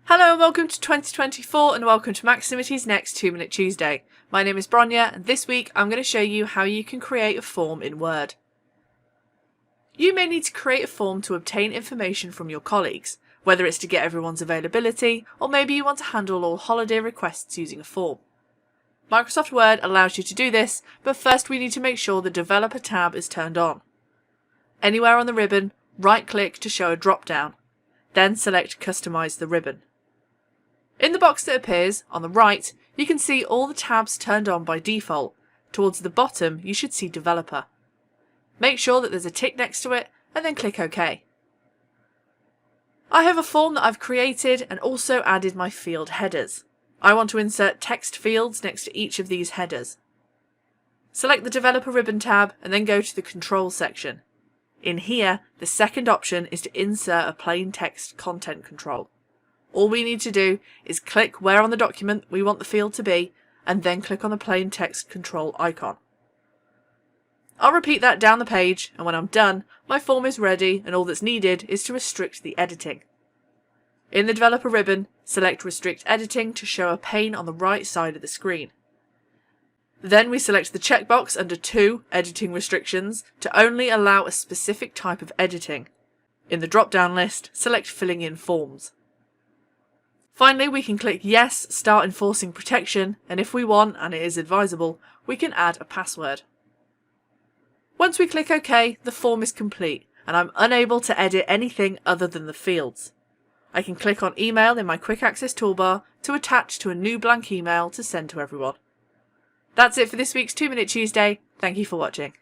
Hello and welcome to 2024 and welcome to Maximity's next 2-Minute Tuesday. My name is Bronya and this week I'm going to show you how you can create a form in Word. You may need to create a form to obtain information from your colleagues, whether it's to get everyone's availability or maybe you want to handle all holiday requests using a form. Microsoft Word allows you to do this, but first we need to make sure the Developer tab is turned on. Anywhere on the ribbon, right-click to show a drop-down, then select Customize the ribbon. In the box that appears on the right, you can see all the tabs turned on by default. Towards the bottom, you should see Developer. Make sure that there's a tick next to it and then click OK. I have a form that I've created and also added my field headers. I want to insert text fields next to each of these headers. Select the Developer ribbon tab and then go to the Controls section. In here, the second option is to insert a plain text content control. All we need to do is click where on the document we want the field to be and then click on the plain text control icon. I'll repeat that down the page, and when I'm done, my form is ready and all that's needed is to restrict the editing. In the Developer ribbon, select Restrict Editing to show a pane on the right side of the screen. Then we select the checkbox under 2 Editing Restrictions to only allow a specific type of editing. In the drop-down list, select Filling in Forms. Finally, we can click Yes, start enforcing protection, and if we want, and it is advisable, we can add a password. Once we click OK, the form is complete, and I'm unable to edit anything other than the fields. I can click on Email in my Quick Access toolbar to attach to a new blank email to send to everyone. That's it for this week's 2-Minute Tuesday. Thank you for watching.